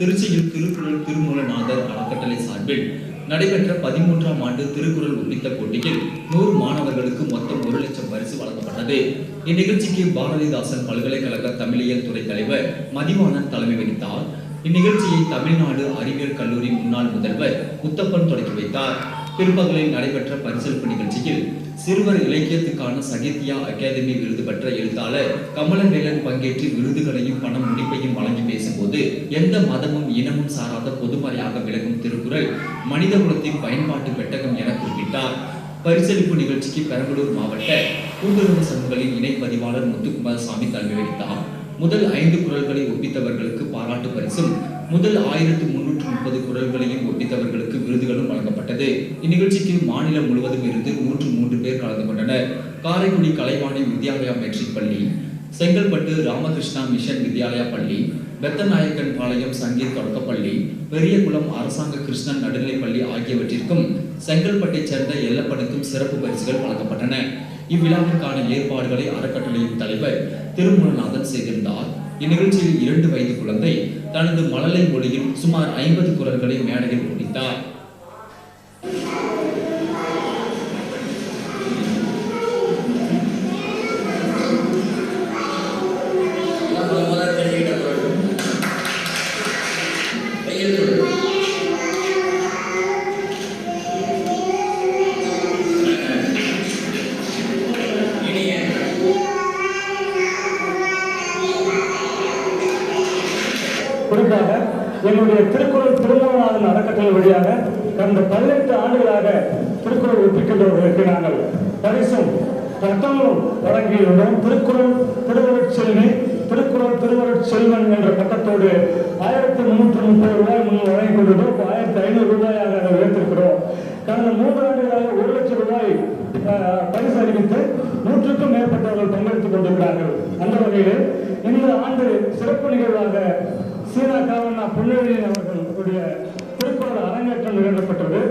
திருச்சியில் திருக்குறள் திருமூலநாதர் அறக்கட்டளை சார்பில் நடைபெற்ற 13ஆம் ஆண்டு திருக்குறள் ஒப்பித்த போட்டியில் 100 மாணவர்களுக்கு மொத்தம் 1 லட்சம் பரிசு வழங்கப்பட்டது. இந்நிகழ்ச்சிக்கு பாரதிதாசன் பல்கலைக்கழக தமிழியல் துறை தலைவர் மதிவாணன் தலைமை வகித்தார். இந்நிகழ்ச்சியை தமிழ்நாடு அறிவியல் கல்லூரி முன்னாள் முதல்வர் முத்தப்பன் தொடங்கி வைத்தார். பிற்பகலில் நடைபெற்ற பரிசளிப்பு நிகழ்ச்சியில் சிறுவர் இலக்கியத்துக்கான சாகித்யா அகாதமி விருது பெற்ற எழுத்தாளர் கமலவேலன் பங்கேற்று விருதுகளையும் பண முடிப்பையும் வழங்கி பேசும்போது, எந்த மதமும் இனமும் சாராத பொதுமறையாக விளக்கும் திருக்குறள் மனித குலத்தின் பயன்பாட்டு பெட்டகம் என குறிப்பிட்டார். பரிசளிப்பு நிகழ்ச்சிக்கு பெரம்பலூர் மாவட்ட கூட்டுறவு சங்கங்களின் இணை பதிவாளர் முத்துக்குமாரசாமி தலைமை வகித்தார். முதல் 5 குறள்களை ஒப்பித்தவர்களுக்கு பாராட்டு பரிசும், முதல் 1330 குறள்களையும் ஒப்பித்தவர்களுக்கு விருதுகளும் வழங்கப்பட்டது. இந்நிகழ்ச்சிக்கு மாநிலம் முழுவதும் இருந்து 103 பேர் கலந்து கொண்டனர். காரைக்குடி கலைவாணி வித்யாலயா மெட்ரிக் பள்ளி, செங்கல்பட்டு ராமகிருஷ்ணா மிஷன் வித்யாலயா பள்ளி, பெத்தநாயக்கன் பாளையம் சங்கீத் தொடக்கப்பள்ளி, பெரியகுளம் அரசாங்க கிருஷ்ணன் நடுநிலைப்பள்ளி ஆகியவற்றிற்கும் செங்கல்பட்டை சேர்ந்த எல்லப்பனுக்கும் சிறப்பு பரிசுகள் வழங்கப்பட்டன. இவ்விழாவிற்கான ஏற்பாடுகளை அறக்கட்டளையின் தலைவர் திருமூலநாதன் செய்திருந்தார். இந்நிகழ்ச்சியில் 2 வயது குழந்தை தனது மழலை மொழியில் சுமார் 50 குறள்களை மேடையில் முடித்தார். குறிப்பாக என்னுடைய திருக்குறள் திருமூலநாதன் அறக்கட்டளை வழியாக கடந்த 18 ஆண்டுகளாக திருக்குறள் ஒப்பிக்கின்றவர்களுக்கு நாங்கள் பரிசும் பட்டமும் வழங்கியுள்ளோம். திருக்குறள் திருவருட்செல்வி, திருக்குறள் திருவருட்செல்வன் என்ற பட்டத்தோடு 1330 ரூபாய் முன் வழங்கிக் கொண்டிருந்தோம். 1500 ரூபாயாக அதை உயர்த்திருக்கிறோம். கடந்த 3 ஆண்டுகளாக 1 லட்சம் ரூபாய் பரிசு அறிவித்து 100க்கும் மேற்பட்டவர்கள் பங்கெடுத்துக் கொண்டிருக்கிறார்கள். அந்த வகையில் இந்த ஆண்டு சிறப்பு நிகழ்வாக சீனா காவண்ணா புன்னழியன் அவர்களுடைய திருக்குறள் அரங்கேற்றம் நிகழ்த்தப்பட்டது.